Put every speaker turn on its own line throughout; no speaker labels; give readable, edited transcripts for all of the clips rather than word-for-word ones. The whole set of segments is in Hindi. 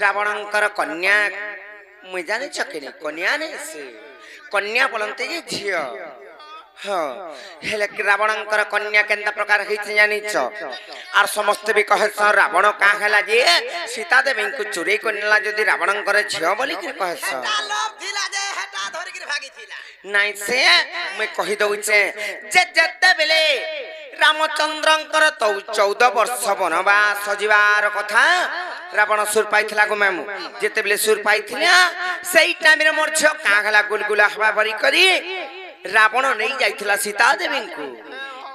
रावणंकर कन्या मुझे जाने चकनी कन्या नहीं से कन्या बोलते कि झियो हाँ हेले रावणंकर कन्या केंदा प्रकार होइछ जानिछ आर समस्त भी कहे स रावण का हला जे सीता देवी को चोरी करनेला जदी रावणंकर झियो बोली के कहे स
लोभ थिला जे हटा धरि के भागी थिला
नहीं से मैं कहि दउ छे जे जत्ते बेले रामचंद्रंकर 14 वर्ष वनवास सजीवार कथा रावण सुर पाइथिला गो मामू जेते बेले सुर पाइथिला सेई टाइम रे मोर झियो का हला गुलगुला हवा भरी करी रावण नहीं जाइथिला सीता देवी को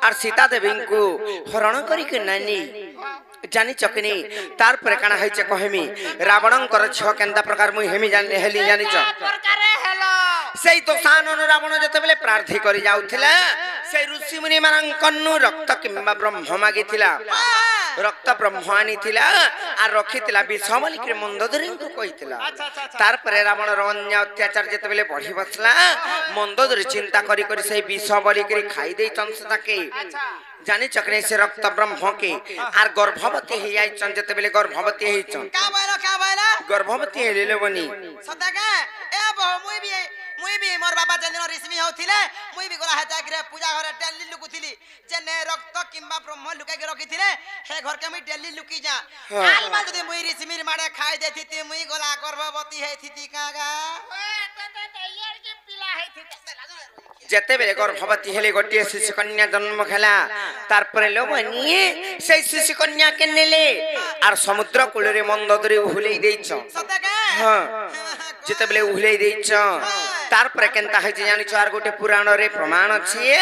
और सीता देवी को हरण करी के नानी जानी चकनी तार पर काना हैचे कहमी रावणंकर छ केंदा प्रकार मुई हेमी जानि हेली जानि छ
प्रकार हेलो
सेई तो सानन रावण जते बेले प्रार्थी करी जाउथिला सेई ऋषि मुनि मानंकन्नु रक्त किंबा ब्रह्म मागिथिला रक्त ब्रह्मानी थिला आ रखिथिला विषमली के मंदोदरी को कहिथिला तार पर रावण रन्य अत्याचार जते बेले बढ़ी बसला मंदोदरी चिंता करी करी सेई विषमली के खाई देई तंसता के जानी चकने से रक्त ब्रह्म के आर गर्भवती हे जाई चन जते बेले गर्भवती हे चन
का बायला
गर्भवती हे लेले बनी
सदा का ए बहु मुई भी मोर बाबा जन ऋषि होथिले मुई भी गोला हता के पूजा घर डेली लुकुथिली जे ने रक्त किंबा ब्रह्म लुका के रखिथिले हे घर के मुई डेली लुकी जा हाल मा जदी मुई ऋषि मिर माडे खाई देथिति मुई गोला गर्भवती हेथिति कागा यार के पिला हेथिति
जते बेले गर्भवती हेले गोटे शिशु कन्या जन्म खेला तार पर लोबनी से शिशु कन्या के नेले आर समुद्र कूल रे मंदोदरी उहलेई देइछ
सदा का
हां जते बेले उहलेई देइछ तार पर केनता है जानि चार गोटे पुराण रे प्रमाण अछि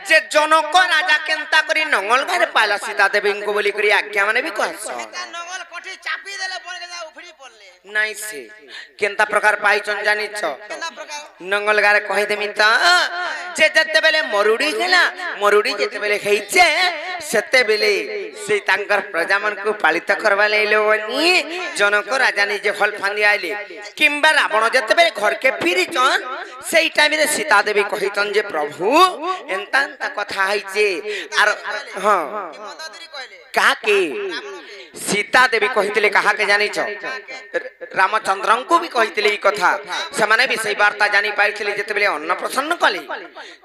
जे जनक राजा केनता करी नंगलगारे पाला सीता देवी को बोली करी आज्ञा माने भी कहस
एटा नंगल कोठी चापी देले बोल के जा उफड़ी पड़ले
नहीं से केनता प्रकार पाइचन जानि छ
केना प्रकार
नंगलगारे कहि देमी त जे जते बेले मरुडी गेला मरुडी जते बेले खैचे सेते बेले से तांकर प्रजा मन को पालित करवा लेलो बनी जनक राजा नि जे फल फांदी आइले किंबा रावण जते बेले घर के फिरी चन सेई टाइम रे सीता देवी कहितन जे प्रभु एंता कथा हाइचे आर हां
मंदोदरी कहले
काके सीता देवी कहितले कहा के जानि छ रामचंद्रन को भी कहितले ई कथा से माने भी सही वार्ता जानि पाइथिले जते बेले अन्न प्रसन्न कले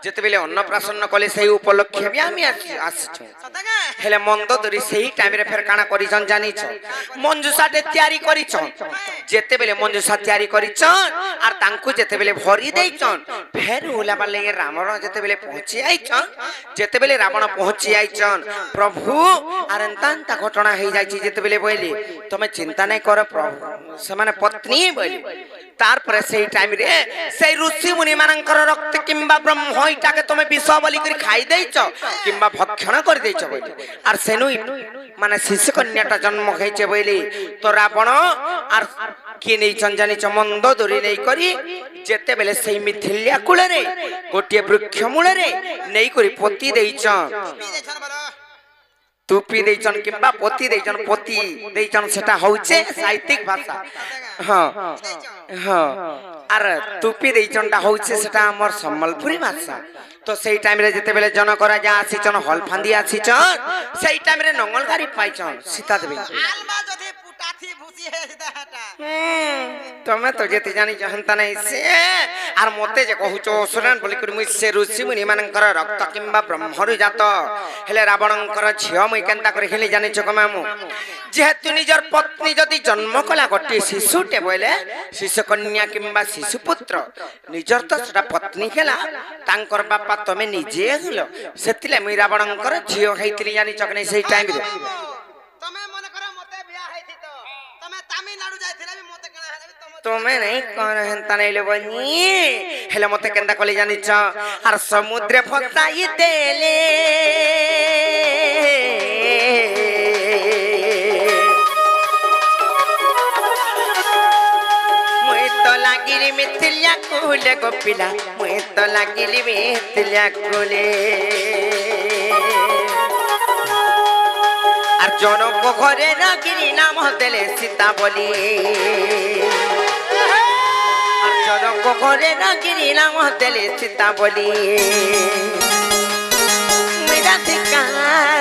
जते बेले अन्न प्रसन्न कले सही उपलक्ष्य भी आमी आछो
सदा का
हेले मंदोदरी सही टाइम रे फेर काना करिछन जानि छ मंजुषाटे तयारी करिछन जते बेले मंजुषा तयारी करिछन आर तांकु जते बेले भरी देइछन फेर होला बाले रावण जते बेले पहुंची आइछन जते बेले रावण पहुंची आइछन प्रभु आर एंता घटना हे जाई जते बेले बोली तमे चिंता नै कर प्रभु से माने पत्नी बोली तार पर सही टाइम रे सही ऋषि मुनि मानकर रक्त किंबा ब्रह्म इटा के तमे विष बोली करी खाई देइछ किंबा भक्षण कर देइछ बोली आर सेनु माने शिशु कन्याटा जन्म खैचे बोली तो रावण आर के नै जानि छ मंदोदरी नै करी जते बेले सही मिथिल्या कुल रे गोटे वृक्ष मूल रे नै करी पोती देइछ तुपी देइछन किंबा पोती देइछन सेटा होउचे साहित्यिक भाषा हां हां आर तुपी देइछनटा होउचे सेटा हमर सम्बलपुरी भाषा तो सेई टाइम रे जते बेले जनक राजा आसीचन हल फांदी आसीचन सेई टाइम रे नंगलगारी पाइचन सीता देवी
आलमा जदी पुटाथी भूसी हे सीता हटा
तमे तो जेते जानि जहंता नै से आर मते जे कहूचो सुरन बोली करी मुई से ऋषि मुनि मानकर रक्त किंबा ब्रह्मरु जात हेले रावणंकर झियो मुई केनता करी हेली जानि छ कमामु जेहेतु निजर पत्नी जदी जन्म कला गोटे शिशुटे बोले शिशु कन्या किंबा शिशु पुत्र निजर तो सेटा पत्नी केला तांकर बापा तमे निजे हिलो सेतिले मुई रावणंकर झियो हेइतिली जानि चकने सेई टाइम रे
तमे मन कर मते बिया हेथि तो तमे तमिलनाडु जाइथिला भी मते कना हेबी
तमे नहीं कोन हेंता नै लेबनी हेले मते केनता कली जानि छ आर समुद्र फसाई देले मुई तो लागिली मिथिल्या कुले गोपिला मुई तो लागिली मिथिल्या कुले आर जनक घरे नागिनी नाम देले सीता बोली आर जनक घरे नागिनी नाम देले सीता बोली मेरा धिकार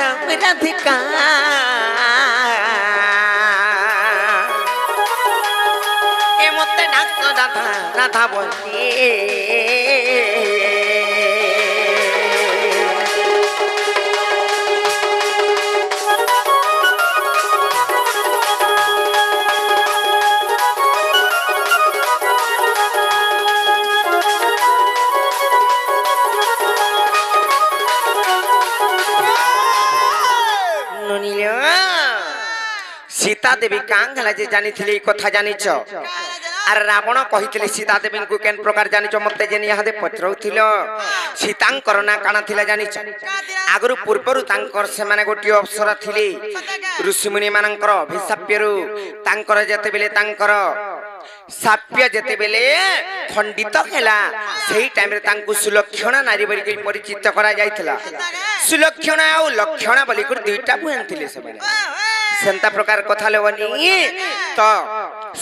রাধা রাধা বলি सीता देवी कांगला जे जानी थिले कथा जानिछ आर रावण कहिथिले सीता देवी को केन प्रकार जानिछ मते जे यहाँ दे पचरौथिलो सीतांकर ना काना थिला जानिछ आगरु पूर्वरु तांकर से माने गोटी अवसर थिले ऋषि मुनि मानकर अभिशाप्यरु तांकर जते बेले तांकर साप्य जते बेले खंडित हैला सही टाइम रे तांकु सुलक्षणा नारी बरी के परिचित करा जायथला सुलक्षणा आ लक्षणा बली को दुईटा बुहन थिले से माने सेंता प्रकार कथा लेवनी तो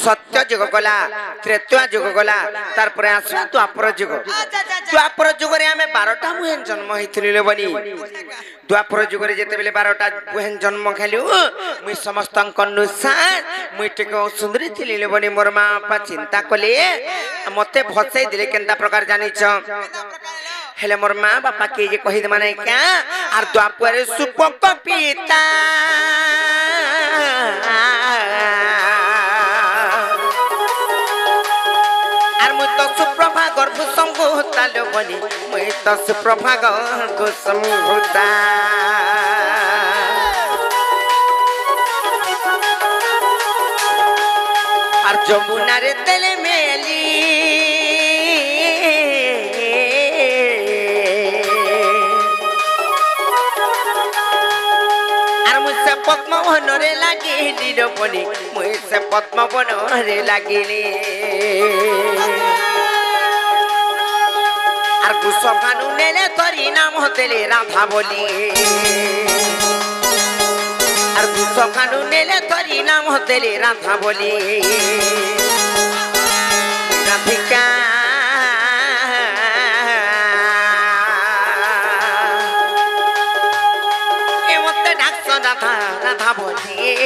सत्य जुग गला त्रेता जुग गला तार परे आसला द्वापर जुग रे हमें 12टा बुहेन जन्म हिथिले लेवनी द्वापर जुग रे जेते बेले 12टा बुहेन जन्म खालु मुई समस्त अनुसार मुई टेको सुंदरी थिले लेवनी मोर मां बापा चिंता कले मते भसै दिले केनता प्रकार जानिछ हेले मोर मां बापा के जे कहि दे माने क्या आर द्वापर सुपक पिता आर मुई तो सुप्रभा गर्भ संभूता लोबनी मुई तो सुप्रभा गर्भ संभूता आर जमुना रे तेले मेली पद्मवन रे लागिली रोपनी मुई से पद्मवन रे लागिली आर कुसभानु नेले तोरी नाम होतेले राधा बोली आर कुसभानु नेले तोरी नाम होतेले राधा बोली राधिका राधा राधा बोलिए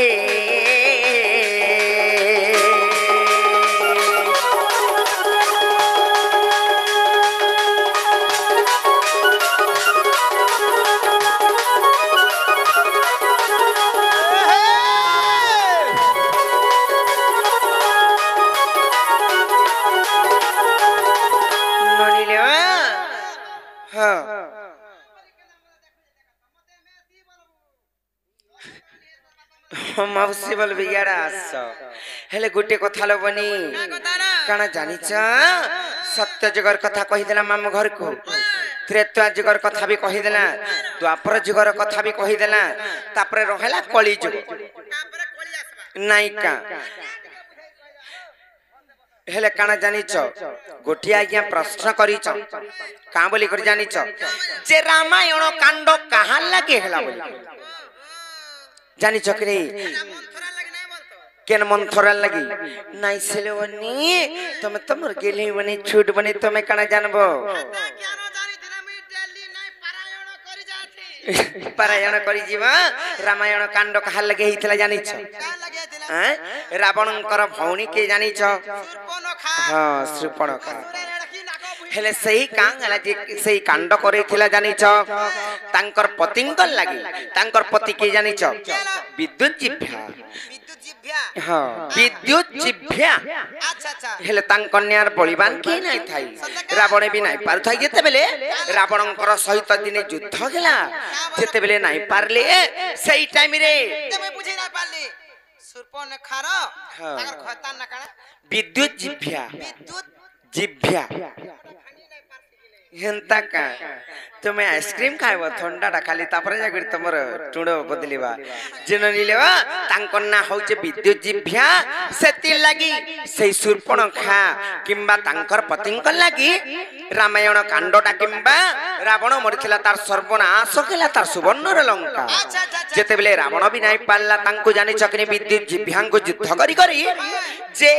मौसी बोल बियाड़ा आस हेले गुटे कथा लबनी काना जानिछ सत्य जुगर कथा कहि देला माम घर को त्रेता जुगर कथा भी कहि देला द्वापर जुगर कथा भी कहि देला तापरे रहला कली जुग नायिका हेले काना जानिछ गोटिया आज्ञा प्रश्न करिछ का बोली कर जानिछ जे रामायण कांड कहा लागे हेला बोली जानी चक्री केन मन थोड़ा लगी नाइ सेले वनी तमे तमर गेली वनी छूट बनी तमे काना जानबो पारायण करी जीवा रामायण कांड कहा लगे हितला जानी छ हैं रावणकर भौणी के जानी छ हां शूर्पणखा हेले सही कांगला जे सही कांड करेथिला जानी छ तांकर पतिंकर लागि तांकर पति के जानी छ विद्युत जिभ्या हां विद्युत जिभ्या अच्छा अच्छा हेले तां कन्यार बलिबान के नै थाई रावण भी नै पार थाई जेते बेले रावणकर सहित दिने युद्ध गेला जेते बेले नै पारले सही टाइम रे तमे बुझी नै पारली शूर्पणखार तांकर खतान ना काना विद्युत जिभ्या हेंता का तुम्हें आइसक्रीम खाइबो ठंडाटा खाली तापरे जागिर तमर टुडो बदलिबा जेन निलेवा तांकर ना होचे विद्युत जिभ्या सेति लागि सेई शूर्पणखा किंबा तांकर पतिंकर लागि रामायण कांडटा किंबा रावण मरिथिला तार सर्वनाश केला तार सुवर्णर लंका जेते बेले रावण भी नै पाल्ला तांको जानि चकनी विद्युत जिभ्यांको युद्ध करी जे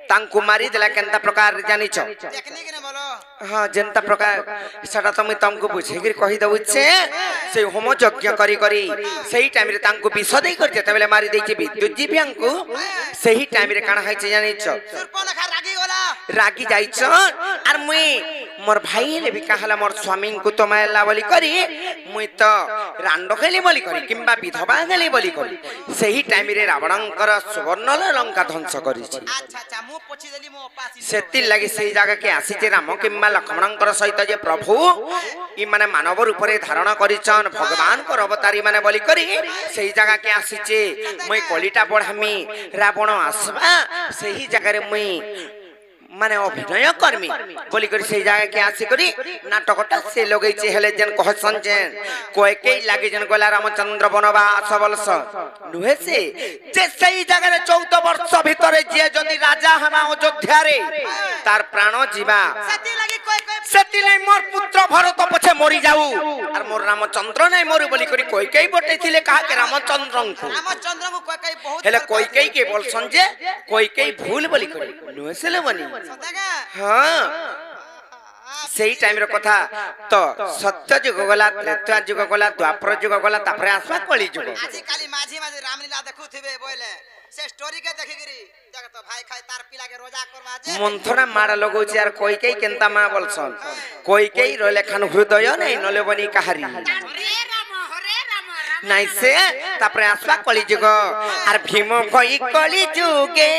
तांको मारी देला केनता प्रकार जानि छ टेक्निक ने बोलो हाँ जनता प्रकार सेटा तो मुई तुमको बुझेगिर कहि दउछे से होम यज्ञ करी करी सही टाइम रे तांको विष देई कर जेते बेले मारी देछि विद्युत जीव्यांको सही टाइम रे काना हाइছে जानिछ
सुर्पनखा रागी गला
रागी जाइछ आर मुई मोर भाई हेले भी कहला मोर स्वामी को तो मायला बोली करी मुई तो रांडो खेली बोली करी किंबा विधवा गेली बोली करी सही टाइम रे रावणंकर सुवर्ण लंका ध्वंस करिछि
अच्छा अच्छा मु पछि देली मो पासी
सेति लागि सही जगह के आसीचे राम किंबा लक्ष्मणंकर सहित जे प्रभु ई माने मानव रूप रे धारण करिछन भगवान को अवतारी माने बोली करी सही जगह के आसीचे मुई कलिटा बढ़ामी रावण आसबा सही जगह रे मुई माने अभिनय कर्मी बोली करी सही जगह के आसी करी नाटकटा से लगैचे हेले जन कहसन जेन कोई के लागे जन गोला रामचंद्र बनवास बलस नुहे से जे सही जगह रे 14 वर्ष भीतर जे जदी राजा हमा अयोध्या रे तार प्राण जीवा
सती लगी कोई
सेति नै मोर पुत्र भरत पछे मरि जाऊ और मोर रामचंद्र नै मरु बोली करी कोई के बटे थिले कहा के रामचंद्र
को कोई बहुत
हेले कोई के बोलसन जे कोई के भूल बोली करी नुहे से ले बनी
सदागा
हाँ सही टाइम रो कथा तो सत्य युग गला त्रेता युग गला द्वापर युग गला तापरे आसवा कली युग
आजि काली माझी माझी रामलीला देखुथिबे बोले से स्टोरी के देखिगिरी देख तो भाई खाई तार पिला के रोजा करवा जे
मंथरा मारा लगौछि यार कोई के केनता मा बोलसन कोई के रोले खान हृदय नै नले बनी कहारी नाइ से तापरे आसवा कली युग आर भीम भई कली जुगे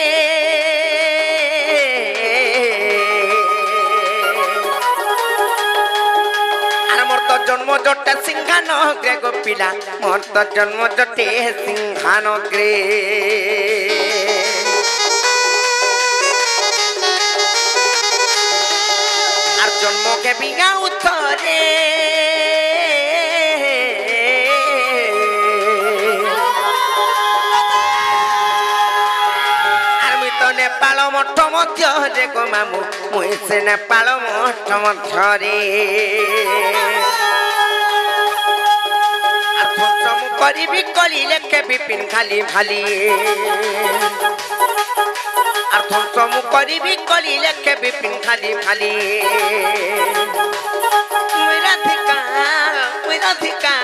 तो जन्म जटे सिंहान ग्रे गो पिला मोर तो जन्म जटे सिंहान ग्रे आर जन्म के बिगा उथरे आर मी तो नेपाल मठ मध्य रे गो मामू मुई से नेपाल मठ मध्य रे करी भी कली लेके बिपिन खाली भाली और तुम करी भी कली लेके बिपिन खाली भाली मेरा धिका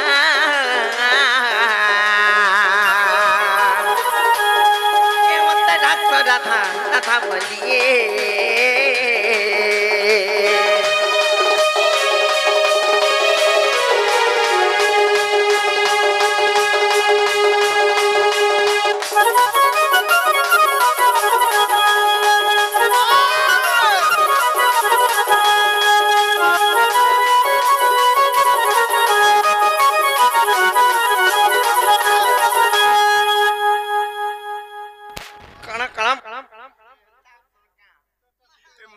ए मत राधा बोलिए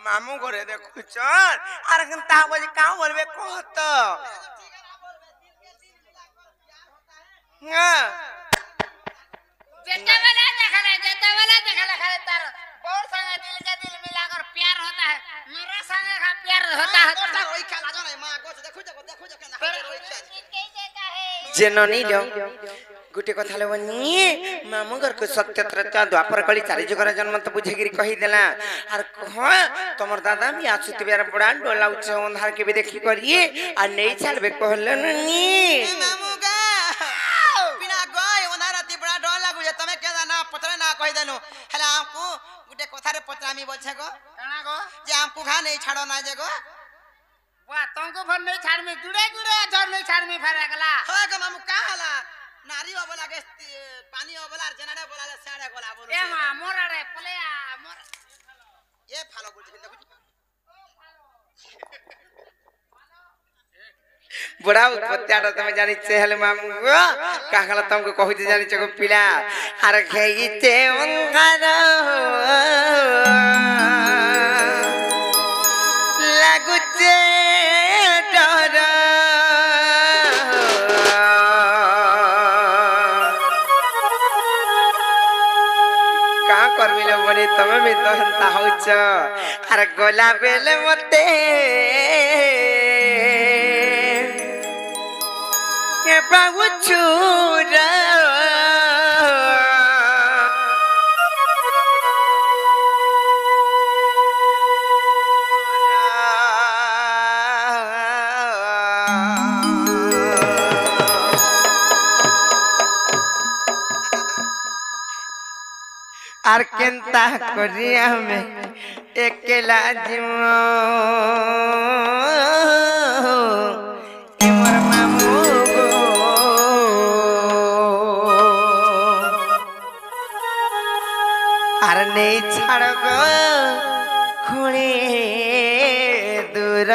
मामू घरे देखु चल आर ता बोली का बोलबे कहत हां
जेते वाला देखले खाली तार बहुत संगे दिल के दिल मिलाकर प्यार होता है मेरा संगे का प्यार होता है
ओई खेला जो नहीं मां को देखु केना ओई
कैसे का है
जननी लो गुटे कथा लेबनी मामू घर को सत्य त्रता द्वापर कली चारि जुगर जन्म त बुझेगिरी कहि देला आर कह तमर दादा भी आसुतिबार बड़ा डोला उच्च अंधार के भी देखि करिए आ नहीं छाड़बे कहलनी
मामू गा बिना गय ओनाराती बड़ा डर लागु जे तमे केदा ना पतरे ना कहि देनु हला हमको गुटे कथा रे पतरामी बोलछे गो
कणा गो
जे हमको घा नहीं छाड़ो ना जे गो
वाह तुमको फर नहीं छाड़ में जुड़े जर नहीं छाड़ में फेर गला
हो गो मामू का हला नारी बोला के पानी बोला जनाडे बोला ले साडे गोला बोलु
ए मां मोरा रे पलेया मोर
ए फालो बोल देखु
बड़ा उत्पत्तियाटा तमे जानि छे हेले मामू काखला तुमको कहु जे जानि छको पिला आर खेइते अंगार लागुचे डर का करबी लो बने तमे में तो हंता होछ आर गोला बेले मते के बाबू छुरा আর কেনতা করি আমি একলা জীবন এমর মামু গো আর নেই ছাড় গো খুঁড়ে দূর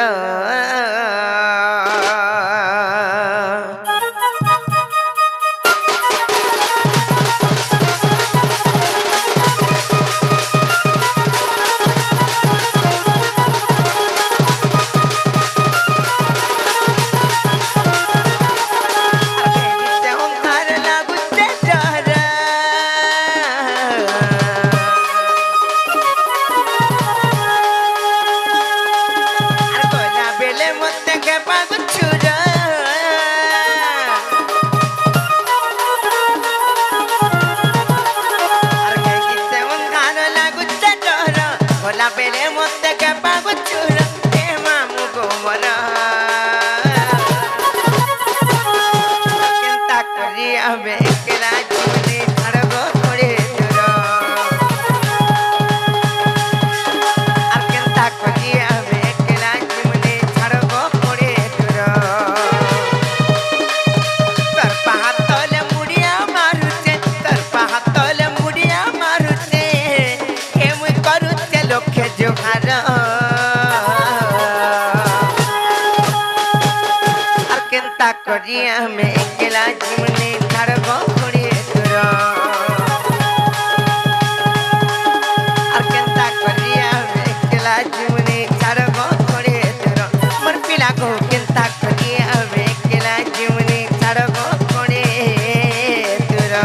करिया में अकेला जीवने छाड़बो पड़े तोरा और केनता करिया में अकेला जीवने छाड़बो पड़े तोरा मोर पिला को केनता करिया में अकेला जीवने छाड़बो पड़े तोरा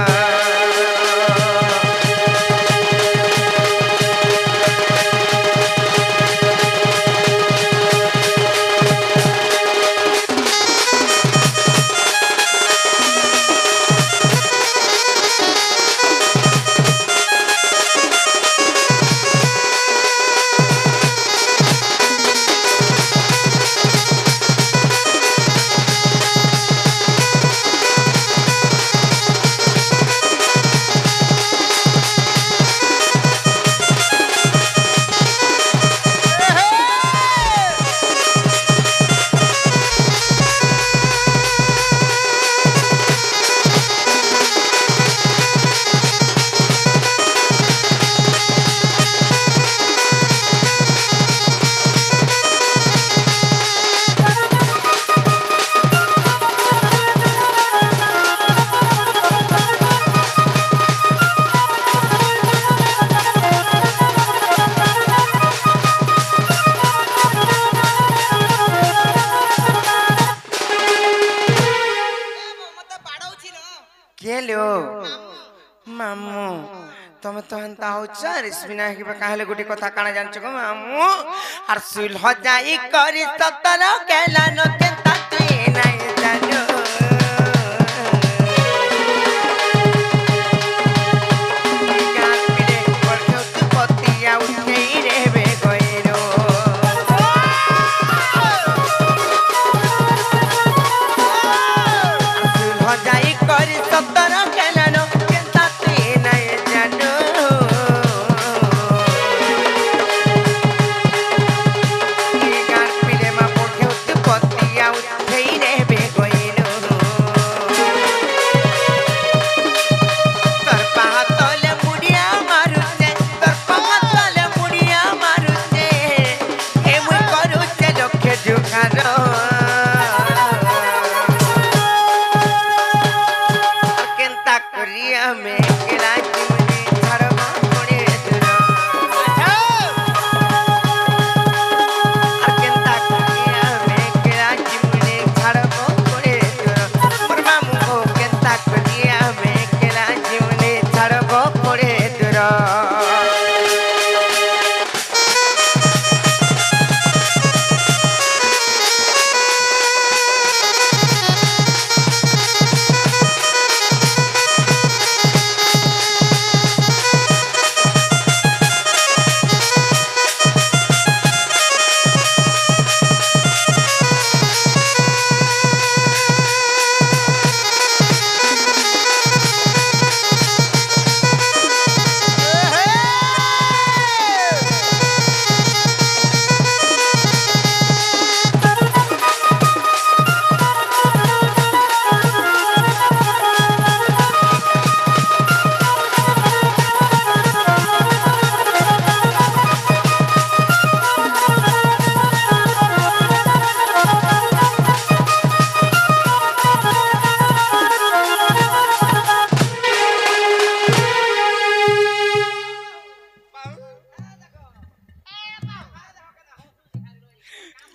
केलो मामू तुम तो हंता हो रिश्मिना कि कहले गुटी कथा काना जानछ गो मामू आर सुल हो जाई करी सतर केला न के ततुई नहीं जानो गाल पिले पड़ो तू पतिया उठेई रेबे गइरो सुल हो जाई करी सतर केला न के ततुई नहीं जानो गाल पिले मा पड़ो तू पतिया उठेई रेबे गइरो तर पातले मुड़िया मारुते तर पातले मुड़िया मारुते ए मुई करूते लखे जुखारो केनता करिया में केला जीवने छाड़बो पड़े तोरा केनता करिया में केला जीवने छाड़बो पड़े तोरा मोर मामू को केनता करिया में केला जीवने छाड़बो पड़े तोरा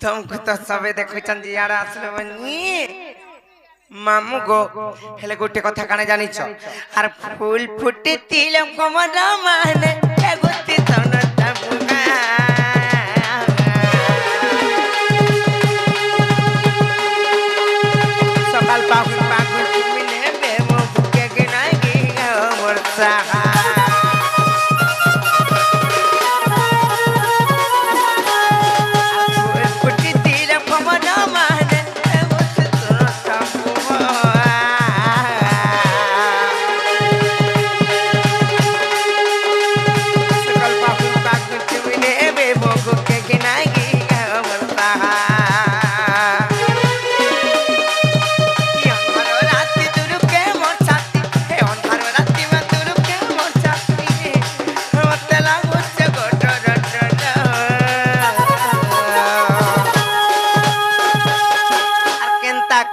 तुमको तो सबे देखुछन जी यार आसलो बनी मामू गो हेले गोटे कथा काने जानि छ आर फूल फुटी तिलम कमर माने ए गुती तन तबुगा सकाल पाखु पाखु मिने बेमो बुके के नाई गी मोरसा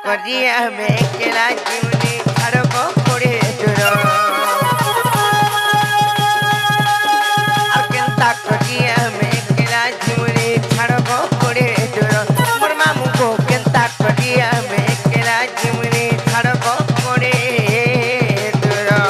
करिया में केला जीवनी छड़को कोड़े जुरो अकेंता करिया में केला जीवनी छड़को कोड़े जुरो मोर मामू को केंता करिया में केला जीवनी छड़को कोड़े जुरो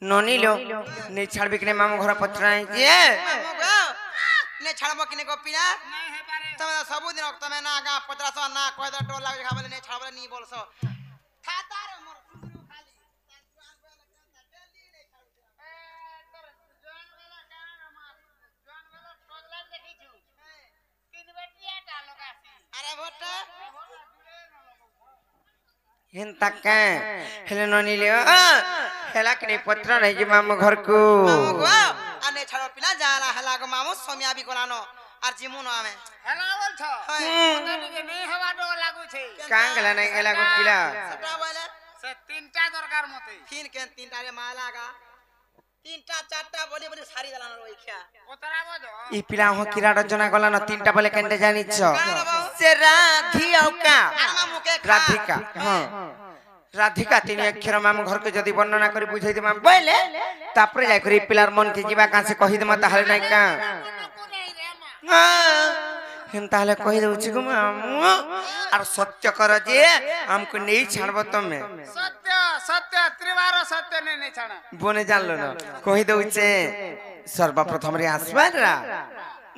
नोनी लो नहीं छाड़ बिकने मामू घर पत्राई जे
मामू गो ने छाड़बो किने को पिना
नहीं है पारे
तमे सब दिन तमे ना गा 1500 ना कोइ द टोल लागे खाबले ने छाड़बले नी बोलसो थातार मोर सुगुरु खाली डेली ने छाड़ू
तोर जवान वाला कान मार जवान वाला टोगला देखि छु तीन बेटिया डालो कासी
अरे भोटा
हिन तक हेले नोनी ले हेला कि नहीं पत्र नहीं जी मामू घर को
मामू गो आने छाड़ो पिना जाला हला गो मामू सोमिया भी कोलानो आर जिमु न आमे
हेला बोल छ पता नहीं हवा डो लागु छै
कां गला नहीं गला को पिला
सटा बोले
से तीनटा दरकार मते
फिन के तीनटा रे माला गा तीनटा चारटा बोली बोली सारी दलानो रोई खिया
ओतरा बजो
ई पिला हो किरा रचना गला न तीनटा बोले केंटे जानि छ से राधी औका
मामू के
राधिका हां राधिका तीन अक्षर मामू घर के जदी वर्णना करी बुझाई दे माम बोले तापरे जाय करी पिलार मन के जीवा का से कहि दे मत हाल नहीं का हिन ताले कहि दउ छी गो मामू और सत्य कर जे हमको नहीं छाड़बो तमे
सत्य सत्य त्रिवार सत्य नहीं छाना
बोने जान लो न कहि दउ छे सर्वप्रथम रे आसवारा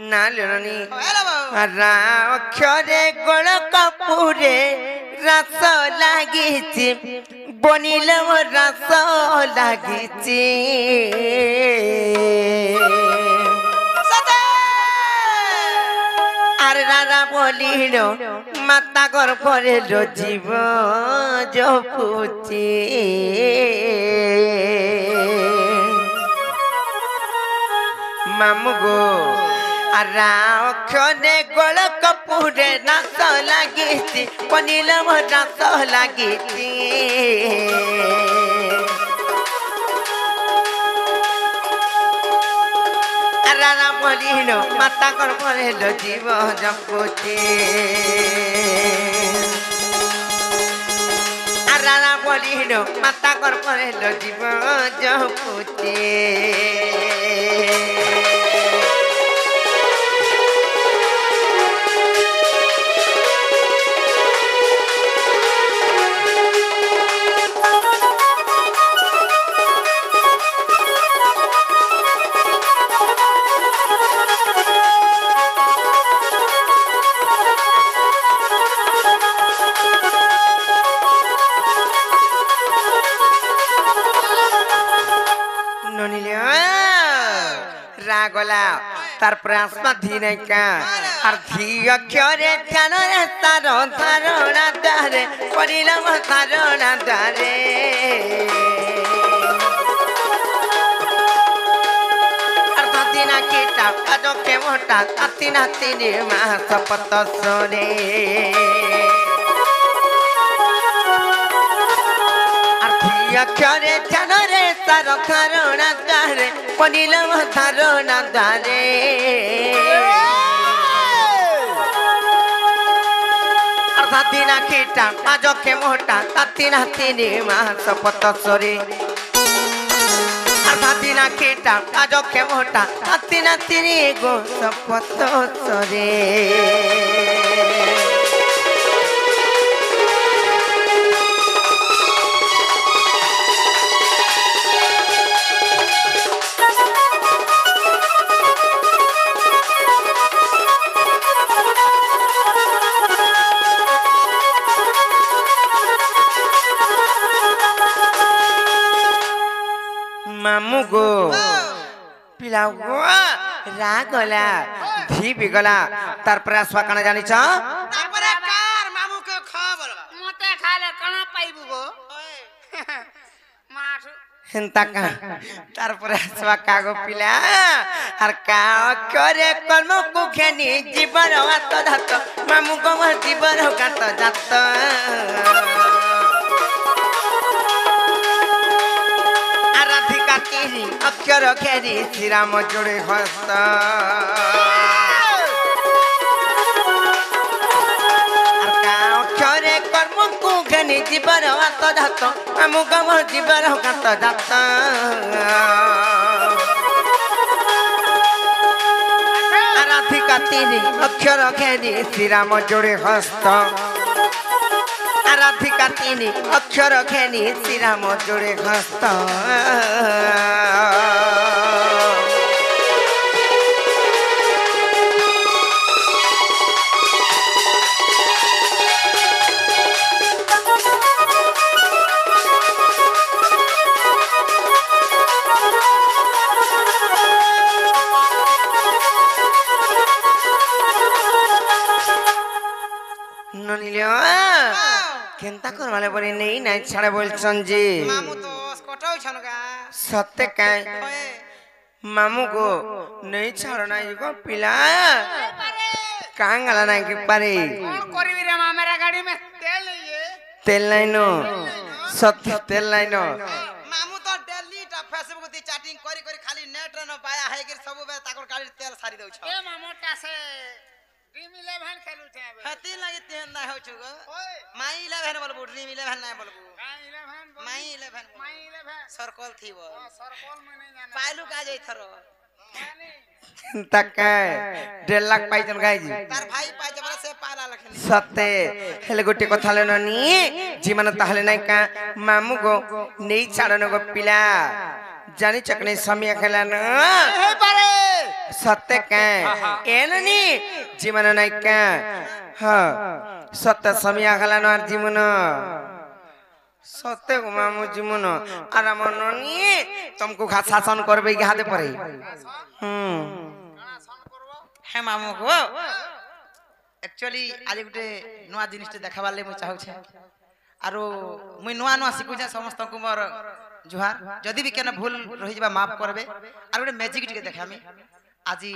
ना लेनी
हेलो बाबू
रा अक्षरे गोल कपूरे रस लागिछि बनिले रस लागिछि
सते
আর রারা বলিল মাতা গর পরে জীব জপুচি মামু গো আর অক্ষরে গোল কপুরে নাচ লাগিছি পনিল নাচ লাগিছি রারা বলিল মাতা গর পরে জীব জপুচি রারা বলিল মাতা গর পরে জীব জপুচি গলা তারপরে আসমা ধি নাই কা আর ধি অক্ষরে ধ্যান রে তার ধারণা দ্বারে করিলাম ধারণা দ্বারে আর ধাতি না কেটা কাজকে মোটা তাতি না তিনি মা শপথ সরে অক্ষরে ধ্যানরে তার ধারণা দ্বারে করিলাম ধারণা দ্বারে ধাতি না কেটা কাজকে মোটা তাতি না তিনি মা শপথ সরে ধাতি না কেটা কাজকে মোটা তাতি না তিনি গো শপথ সরে মামু গো পিলা গো রাগলা ধি বিগলা তারপরে আসবা কানা জানিছ
তারপরে কার মামুকে খবর
মতে খালে কোন পাইবু গো মাঠু
হেন্তা কা তারপরে আসবা কাগো পিলা আর কা করে কর্ম কুখেনি জীবন হাত ধাত মামু গো জীবন গাত জাত আরাধিকা তিরি অক্ষর খেরি শ্রীরাম জোড়ে হস্ত অক্ষরে কর্ম কুখেনি জীবন হাত ধাত মামু গো জীবন গাত জাত আরাধিকা তিরি অক্ষর খেরি শ্রীরাম জোড়ে হস্ত আরাধিকা তিনি অক্ষর খেনি শ্রীরাম জোড়ে হস্ত কেনতা করবালে বলি নেই নাই ছাড়ে বলছন জি
মামু তো কটাও ছনগা
সত্যি কাই
ওয়ে
মামু গো নেই ছাড়ো নাই গো পিলা কাঙ্গালা নাই কি পারে
কোন করিবি রে মামেরা গাড়ি মে তেল নিয়ে
তেল নাই নো সত্যি তেল নাই নো
মামু তো ডেলি টা ফেসবুক তে চ্যাটিং করি করি খালি নেট রে ন বায়া হাই গির সব বে তাকর গাড়ি তেল সারি দউছ
এ মামোটা সে ড্রিম 11 খেলুছে হবে
হাতি লাগি তেল না হউছ গো মাই 11 বলবো ড্রিম 11 নাই বলবো
11
মাই 11
মাই 11
सर्कल थी वो
सरकल में नहीं जाना
पायलू का जाई थरो
তাকায় 1.5 লাখ পাইছেন গাইজি
तार भाई पाई जबरा से पाला लखनी
সত্যি হেলে গোটে কথা হলো নি জীবন তাহলে নাই কা মামু গো নেই ছাড়নো গো পিলা জানি চকনে সময় খেলা না
পারে
সত্যি কা এননি জীবন নাই কা হ্যাঁ সত্য সময় খেলা না আর জীবন সত্যি গো মামু জীবন আর আমার ননি তুমকু ঘা শাসন করবে হাতে পরে
है मामू को एक्चुअली आज गुटे नुआ जिनिस देखाबार ले मु चाहूछे आरो मुई नुआ नुआ सिखुछे समस्त को मोर जुहार जदी भी केना भूल रहि जबा माफ करबे आरो गुटे मैजिक टिके देखामी आजी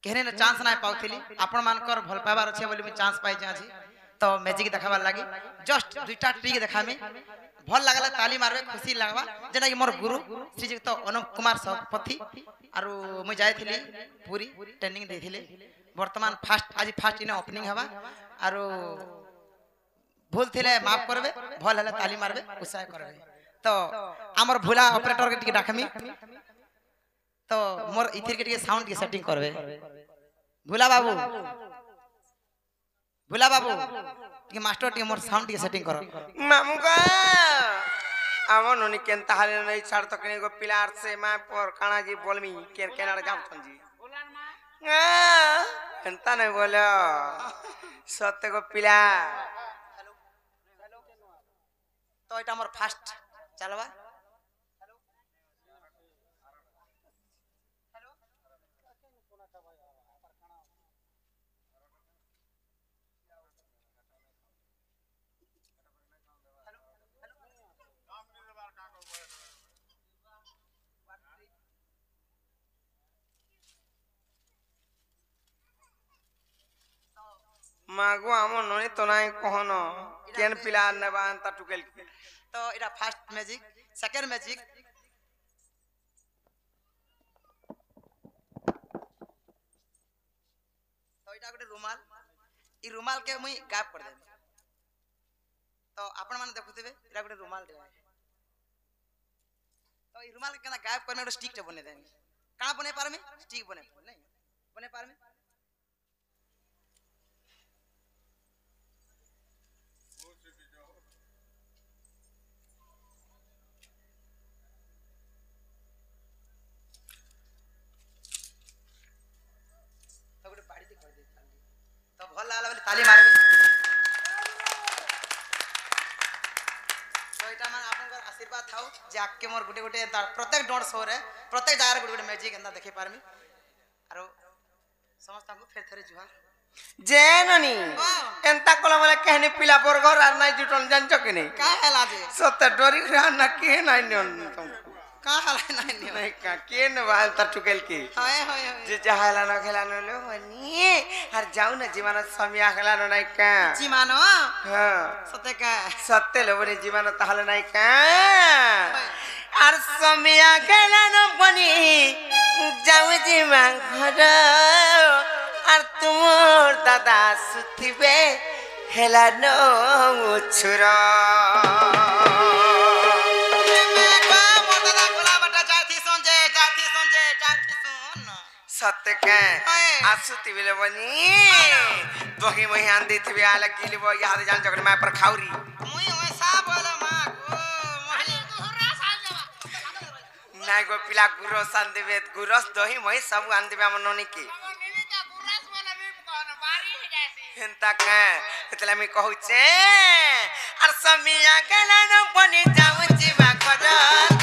केहने ना चांस ना पाउथिली आपण मानकर भल पाबार अछि बोली मु चांस पाइ जाछि तो मैजिक देखाबार लागि जस्ट दुईटा टिके देखामी भल लागला ताली मारबे खुशी लागबा जेना कि मोर गुरु श्रीयुक्त अनुप कुमार सपथी आरो मु जायथिली पूरी ट्रेनिंग देथिले वर्तमान फास्ट आज फास्ट इन ओपनिंग हवा आरो भूल थिले माफ करबे भल हले ताली मारबे उत्साह करबे तो हमर भूला ऑपरेटर के टिके डाकमी तो मोर इथिर के टिके साउंड के सेटिंग करबे भूला बाबू टिके मास्टर टिके मोर साउंड के सेटिंग करो
मामू का আমন নি কেন তাহলে নাই ছাড় তো কেনে গো পিলার সে মা পর কানা জি বলমি কেন কেনার যাম জি
বুলার মা
এন্তা নাই বলো সত্য গো পিলা
তো এটা আমার ফার্স্ট চালবা
মাগো আমার ননি তো নাই কহন কেন পিলা নেবা তা টুকেল
তো এটা ফার্স্ট ম্যাজিক সেকেন্ড ম্যাজিক তো এটা গোটে রুমাল এই রুমাল কে মুই গায়েব করে দেব তো আপন মানে দেখুথিবে এটা গোটে রুমাল রে তো এই রুমাল কেনা গায়েব করনে গোটে স্টিক ଟେ বনে দেমি কাଣା বনে পারমি স্টিক বনে নাই বনে পারমি তো গোটে বাড়িতে করে দে তো ভাল লাগলা বলে তালি মারবে তো এটা মানে আপনার আশীর্বাদ থাও যে আকে মোর গোটে গোটে প্রত্যেক ডট শো রে প্রত্যেক জায়গার গোটে গোটে ম্যাজিক এন্তা দেখি পারমি আর ସମସ୍ତଙ୍କୁ ଫେର ଥରେ ଜୁହାର
ଯେ ନନି ଏନ୍ତା କଲା ବେଲେ କେହନି ପିଲା ବର୍ଗର আর নাই জুটন জানছ কি নাই
କାଁ ହେଲା ଯେ
সতে ডরি রা না কে নাই নিয়ন তুমকু
କାଁ ହେଲା ନାଇଁ ନିଅ
নাই কা কে নেবা তা টুকেল কি
ହଏ ହଏ ହଏ
যে যাহালা না খেলা নলো মনি আর যাও না জীবন সমিয়া খেলা নাই কা
ଜିମାନ
হ্যাঁ
ସତେ କା
সত্যি লোবনি জীবন তাহলে নাই কা আর সমিয়া খেলা নবনি যাও জীবন ঘর আর তোমার দাদা সুথিবে হেলা নো ছুর सत्य के आसुति बिले बनी दोही मही आंधी थी आला गिली बो याद जान जगन मैं पर खाउरी
मुई ओए सा बोले मा गो
अरे गुरा साल देवा
नाय गो पिला गुरो सान देबे गुरस दोही मही सब आन देबे हम नोनी की
निनी का गुरास वाला भी कोन बारी ही जासी
हेंता के एतला मी कहू छे और समिया के ना बनी जाऊ जीवा कर